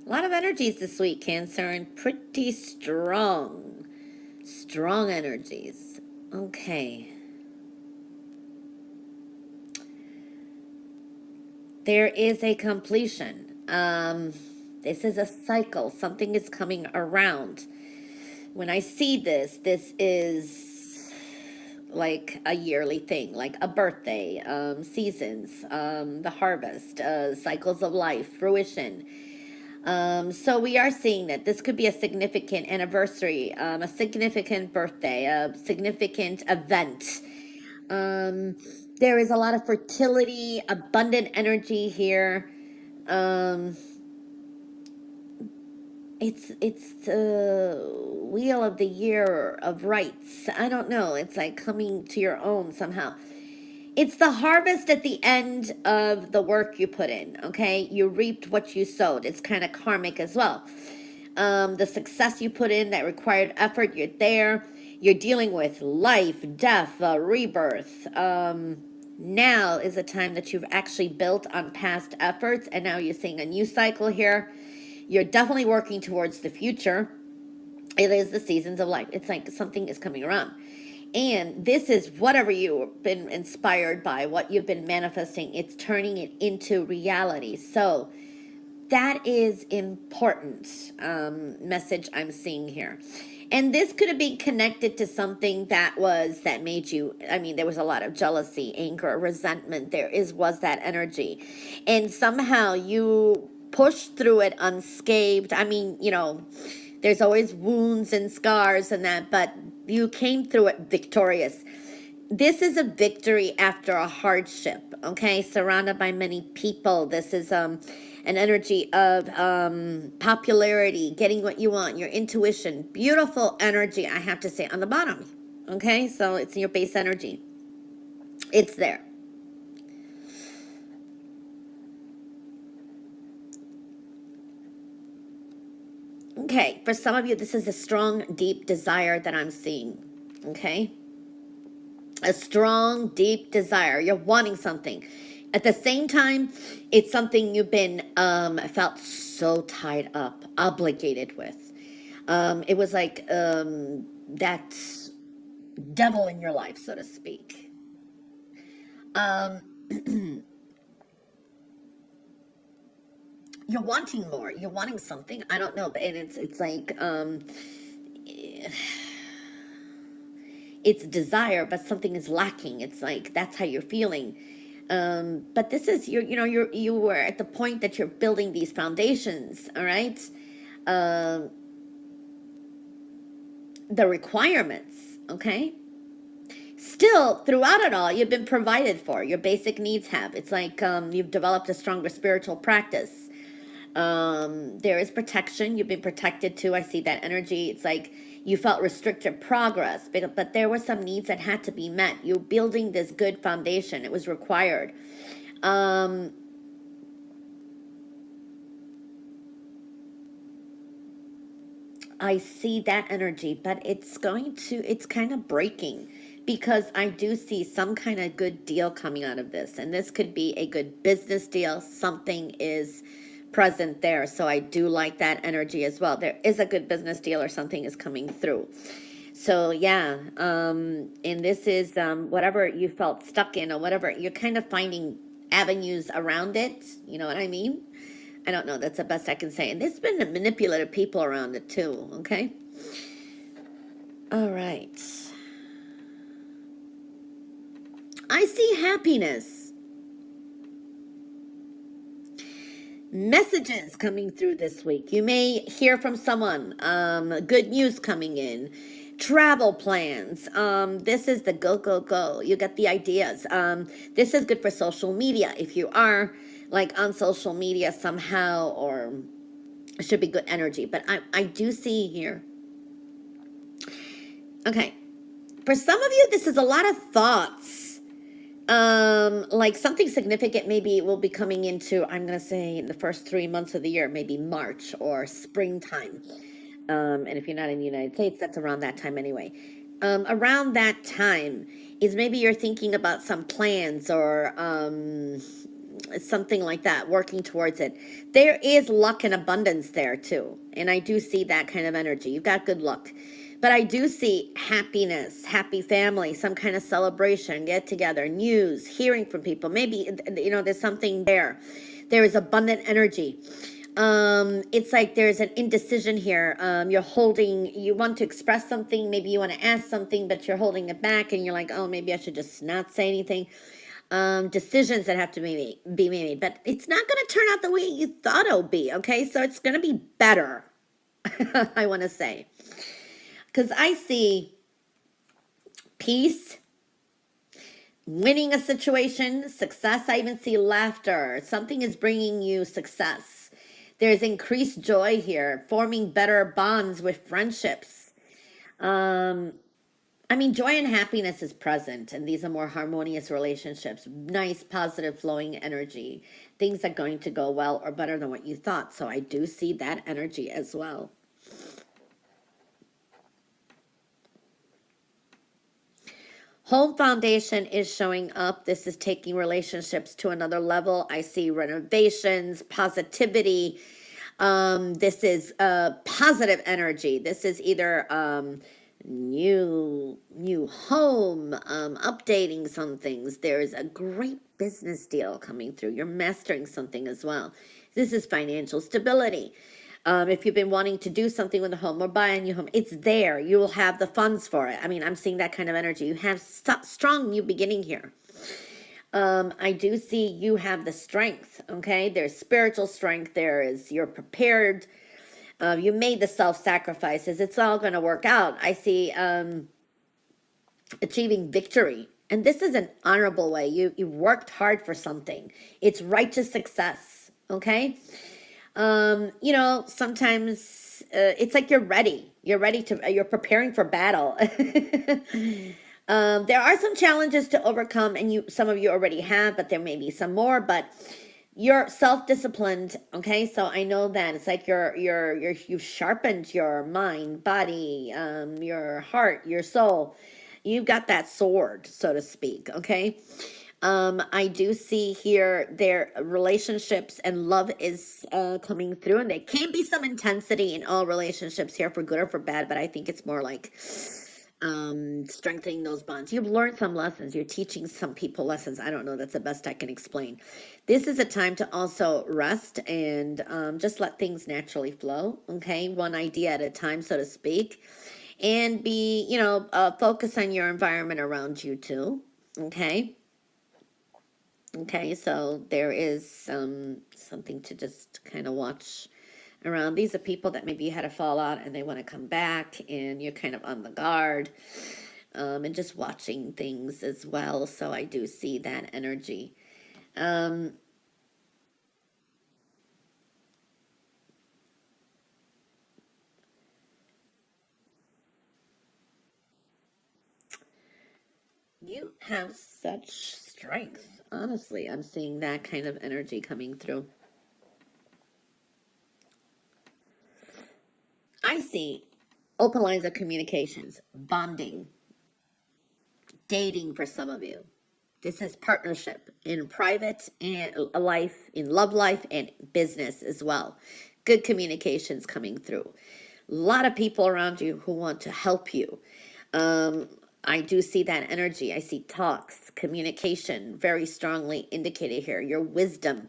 A lot of energies this week, Cancer, and pretty strong. Strong energies. Okay. There is a completion. This is a cycle. Something is coming around. When I see this, this is like a yearly thing, like a birthday, seasons, the harvest, cycles of life, fruition. So we are seeing that this could be a significant anniversary, a significant birthday, a significant event. There is a lot of fertility, abundant energy here. Um, it's the wheel of the year of rights. I don't know. It's like coming to your own somehow. It's the harvest at the end of the work you put in, okay? You reaped what you sowed. It's kind of karmic as well. The success you put in that required effort, you're there. You're dealing with life, death, rebirth. Now is a time that you've actually built on past efforts, and now you're seeing a new cycle here. You're definitely working towards the future. It is the seasons of life. It's like something is coming around. And this is whatever you've been inspired by, what you've been manifesting, it's turning it into reality. So that is important message I'm seeing here. And this could have been connected to something that made you, I mean, there was a lot of jealousy, anger, resentment. Was that energy. And somehow you pushed through it unscathed. I mean, there's always wounds and scars and that, but you came through it victorious. This is a victory after a hardship, okay? Surrounded by many people. This is an energy of popularity, getting what you want, your intuition. Beautiful energy, I have to say, on the bottom, okay? So it's your base energy. It's there. Okay, for some of you, this is a strong, deep desire that I'm seeing, okay? A strong, deep desire. You're wanting something. At the same time, it's something you've been felt so tied up, obligated with. It was like that devil in your life, so to speak. Um, you're wanting more. You're wanting something. I don't know, but it's like it's desire, but something is lacking. It's like that's how you're feeling. But this is you were at the point that you're building these foundations, all right? The requirements, okay? Still, throughout it all, you've been provided for. Your basic needs have. It's like you've developed a stronger spiritual practice. There is protection. You've been protected too. I see that energy. It's like you felt restricted progress, but there were some needs that had to be met. You're building this good foundation. It was required. I see that energy, but it's kind of breaking because I do see some kind of good deal coming out of this. And this could be a good business deal. Something is present there. So I do like that energy as well. There is a good business deal or something is coming through. So yeah, and this is whatever you felt stuck in or whatever, you're kind of finding avenues around it. You know what I mean? I don't know. That's the best I can say. And there's been manipulative people around it too. Okay. All right. I see happiness. Messages coming through this week. You may hear from someone. Good news coming in. Travel plans. This is the go, go, go. You get the ideas. This is good for social media. If you are like on social media somehow, or it should be good energy. But I do see here. Okay. For some of you, this is a lot of thoughts. Like something significant maybe will be coming into, I'm going to say in the first 3 months of the year, maybe March or springtime. And if you're not in the United States, that's around that time anyway. Around that time is maybe you're thinking about some plans or something like that, working towards it. There is luck and abundance there too. And I do see that kind of energy. You've got good luck. But I do see happiness, happy family, some kind of celebration, get together, news, hearing from people. Maybe, there's something there. There is abundant energy. It's like there's an indecision here. You want to express something, maybe you want to ask something, but you're holding it back and you're like, oh, maybe I should just not say anything. Decisions that have to be made, but it's not going to turn out the way you thought it'll be. Okay. So it's going to be better. I want to say, because I see peace, winning a situation, success. I even see laughter. Something is bringing you success. There's increased joy here, forming better bonds with friendships. Joy and happiness is present, and these are more harmonious relationships. Nice, positive, flowing energy. Things are going to go well or better than what you thought. So I do see that energy as well. Home foundation is showing up. This is taking relationships to another level. I see renovations, positivity. This is positive energy. This is either new home, updating some things. There's a great business deal coming through. You're mastering something as well. This is financial stability. If you've been wanting to do something with a home or buy a new home, it's there. You will have the funds for it. I'm seeing that kind of energy. You have strong new beginning here. I do see you have the strength, okay? There's spiritual strength. You're prepared. You made the self-sacrifices. It's all going to work out. I see achieving victory. And this is an honorable way. You worked hard for something. It's righteous success, okay? Sometimes it's like you're ready. You're preparing for battle. There are some challenges to overcome, and some of you already have, but there may be some more, but you're self-disciplined. Okay. So I know that it's like you've sharpened your mind, body, your heart, your soul. You've got that sword, so to speak. Okay. I do see here their relationships and love is coming through, and there can be some intensity in all relationships here, for good or for bad, but I think it's more like strengthening those bonds. You've learned some lessons. You're teaching some people lessons. I don't know. That's the best I can explain. This is a time to also rest and just let things naturally flow. Okay. One idea at a time, so to speak, and focus on your environment around you too. Okay. Okay, so there is something to just kind of watch around. These are people that maybe you had a fallout and they want to come back, and you're kind of on the guard, and just watching things as well. So I do see that energy. You have such strength. Honestly, I'm seeing that kind of energy coming through. I see open lines of communications, bonding, dating for some of you. This is partnership in private and life, in love life and business as well. Good communications coming through. A lot of people around you who want to help you. I do see that energy. I see talks, communication very strongly indicated here. Your wisdom.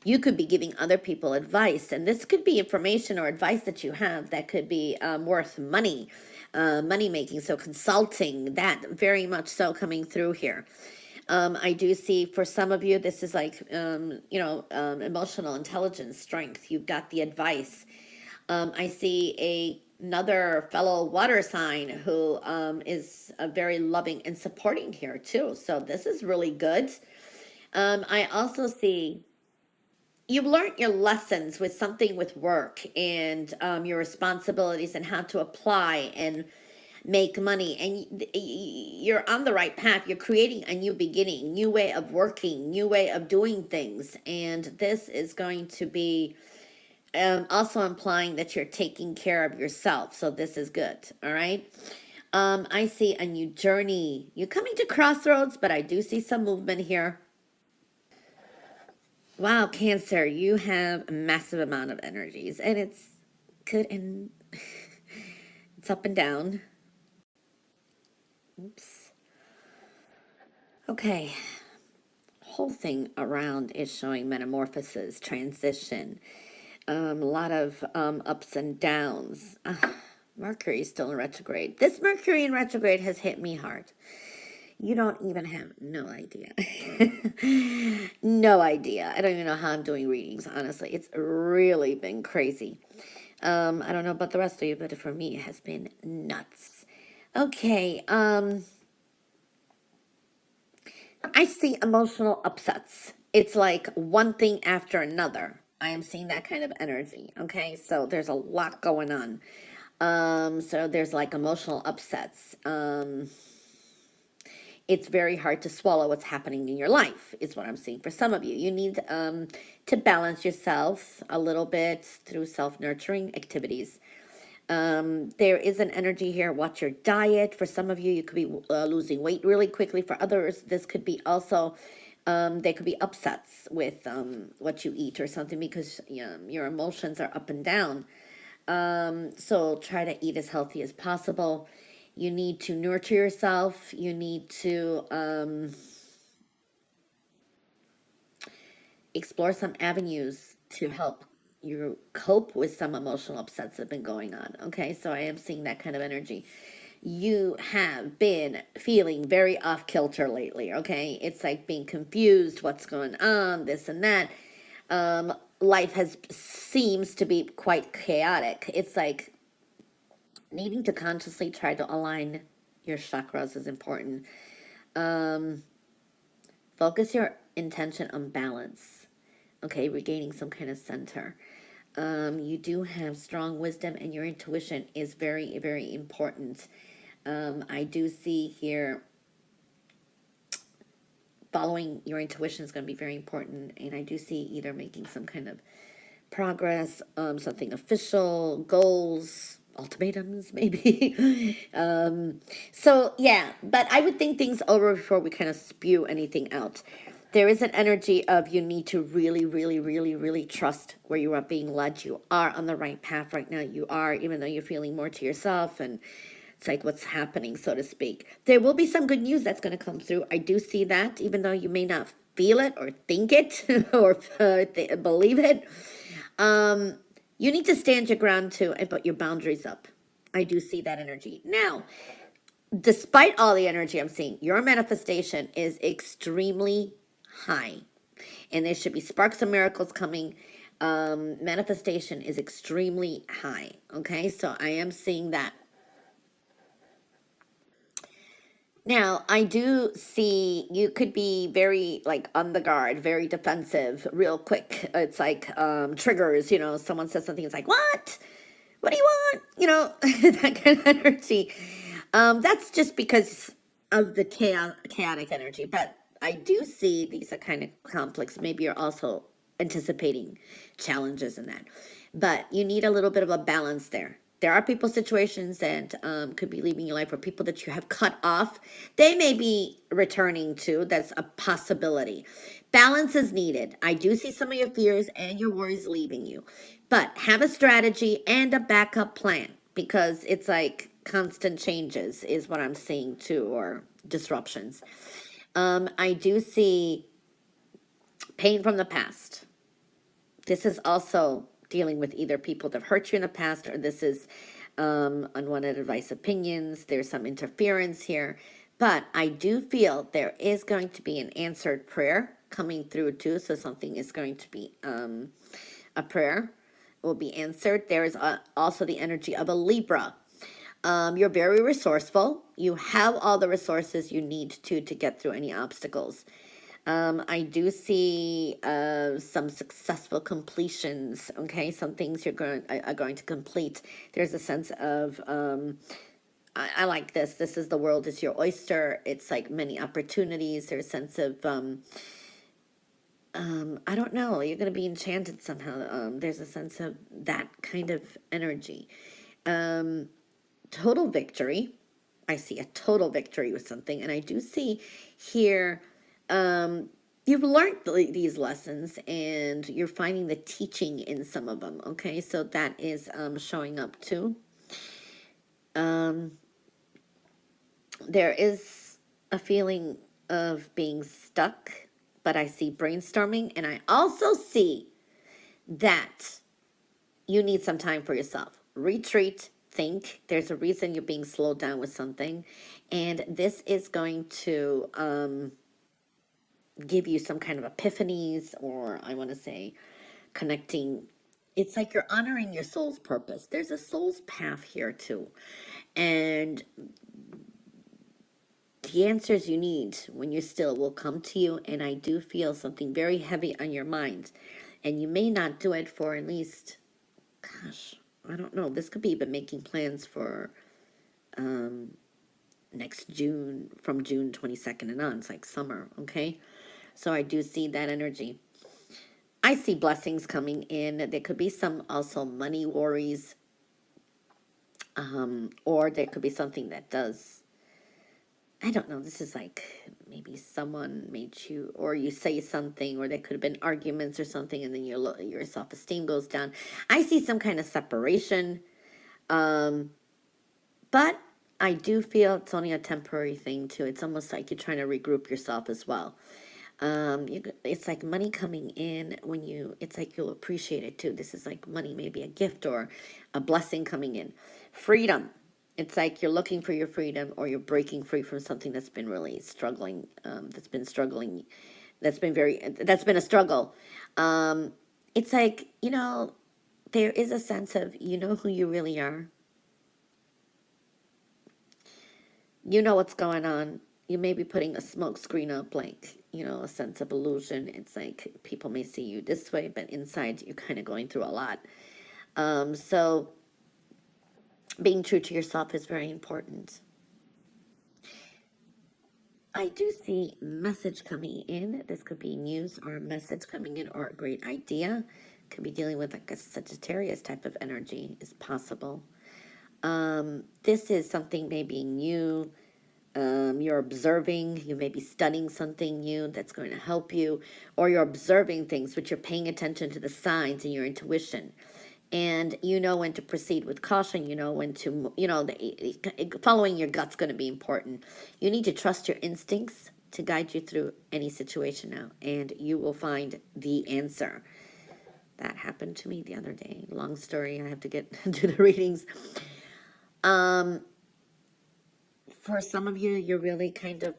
You could be giving other people advice, and this could be information or advice that you have that could be worth money, money making. So consulting, that very much so coming through here. I do see for some of you, this is like, emotional intelligence, strength. You've got the advice. I see another fellow water sign who is very loving and supporting here too. So this is really good. I also see you've learned your lessons with something with work and your responsibilities and how to apply and make money, and you're on the right path. You're creating a new beginning, new way of working, new way of doing things, and this is going to be also implying that you're taking care of yourself. So this is good. All right. I see a new journey. You're coming to crossroads, but I do see some movement here. Wow, Cancer, you have a massive amount of energies, and it's good and it's up and down. Oops. Okay. Whole thing around is showing metamorphosis, transition, a lot of ups and downs. Mercury is still in retrograde. This Mercury in retrograde has hit me hard. You don't even have no idea. No idea. I don't even know how I'm doing readings, honestly. It's really been crazy. I don't know about the rest of you, but for me, it has been nuts. Okay, I see emotional upsets. It's like one thing after another. I am seeing that kind of energy. Okay, so there's a lot going on. So there's like emotional upsets. It's very hard to swallow what's happening in your life, is what I'm seeing for some of you. You need to balance yourself a little bit through self-nurturing activities. There is an energy here. Watch your diet. For some of you, you could be losing weight really quickly. For others, this could be also, there could be upsets with what you eat or something because your emotions are up and down. So try to eat as healthy as possible. You need to nurture yourself. You need to explore some avenues to help you cope with some emotional upsets that have been going on. Okay, so I am seeing that kind of energy. You have been feeling very off kilter lately. Okay, it's like being confused, what's going on, this and that. Life has seems to be quite chaotic. It's like needing to consciously try to align your chakras is important. Focus your intention on balance. Okay, regaining some kind of center. You do have strong wisdom, and your intuition is very, very important. I do see here following your intuition is going to be very important, and I do see either making some kind of progress, something official, goals, ultimatums, maybe. So, yeah, but I would think things over before we kind of spew anything out. There is an energy of you need to really, really, really, really trust where you are being led. You are on the right path right now. You are, even though you're feeling more to yourself and it's like what's happening, so to speak. There will be some good news that's going to come through. I do see that, even though you may not feel it or think it or believe it. You need to stand your ground too and put your boundaries up. I do see that energy. Now, despite all the energy I'm seeing, your manifestation is extremely high. And there should be sparks of miracles coming. Manifestation is extremely high. Okay, so I am seeing that. Now, I do see you could be very like on the guard, very defensive, real quick. It's like triggers, someone says something, it's like, what? What do you want? That kind of energy. That's just because of the chaotic energy. But I do see these are kind of complex. Maybe you're also anticipating challenges in that. But you need a little bit of a balance there. There are people, situations that could be leaving your life, or people that you have cut off. They may be returning to. That's a possibility. Balance is needed. I do see some of your fears and your worries leaving you. But have a strategy and a backup plan, because it's like constant changes is what I'm seeing too, or disruptions. I do see pain from the past. This is also dealing with either people that have hurt you in the past, or this is unwanted advice, opinions. There's some interference here. But I do feel there is going to be an answered prayer coming through too. So something is going to be a prayer will be answered. There is also the energy of a Libra. You're very resourceful. You have all the resources you need to get through any obstacles. I do see some successful completions. Okay, some things are going to complete. There's a sense of I like this. This is the world is your oyster. It's like many opportunities. There's a sense of I don't know. You're gonna be enchanted somehow. There's a sense of that kind of energy. Total victory. I see a total victory with something, and I do see here you've learned these lessons and you're finding the teaching in some of them. Okay, so that is showing up too. Um, there is a feeling of being stuck, but I see brainstorming, and I also see that you need some time for yourself. Retreat, think. There's a reason you're being slowed down with something, and this is going to give you some kind of epiphanies, or I want to say connecting. It's like you're honoring your soul's purpose. There's a soul's path here too, and the answers you need when you're still will come to you. And I do feel something very heavy on your mind, and you may not do it for at least, gosh, I don't know, this could be even making plans for next June, from June 22nd and on. It's like summer. Okay, so I do see that energy. I see blessings coming in. There could be some also money worries, or there could be something that does, I don't know, this is like maybe someone made you, or you say something, or there could have been arguments or something, and then your self-esteem goes down. I see some kind of separation, but I do feel it's only a temporary thing too. It's almost like you're trying to regroup yourself as well. It's like money coming in when it's like you'll appreciate it too. This is like money, maybe a gift or a blessing coming in. Freedom. It's like you're looking for your freedom, or you're breaking free from something that's been really struggling, that's been a struggle. It's like, there is a sense of, who you really are. You know what's going on. You may be putting a smoke screen up, like, a sense of illusion. It's like people may see you this way, but inside you're kind of going through a lot. So being true to yourself is very important. I do see message coming in. This could be news or a message coming in, or a great idea. Could be dealing with like a Sagittarius type of energy is possible. This is something maybe new. You're observing, you may be studying something new that's going to help you, or you're observing things, but you're paying attention to the signs and your intuition. And you know when to proceed with caution, you know when to, following your gut's going to be important. You need to trust your instincts to guide you through any situation now, and you will find the answer. That happened to me the other day. Long story, I have to get to the readings. For some of you, you're really kind of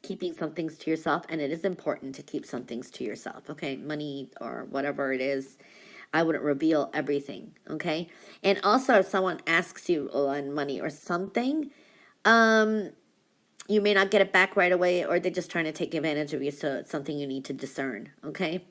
keeping some things to yourself, and it is important to keep some things to yourself, okay? Money or whatever it is, I wouldn't reveal everything, okay? And also, if someone asks you on money or something, um, you may not get it back right away, or they're just trying to take advantage of you, so it's something you need to discern, okay?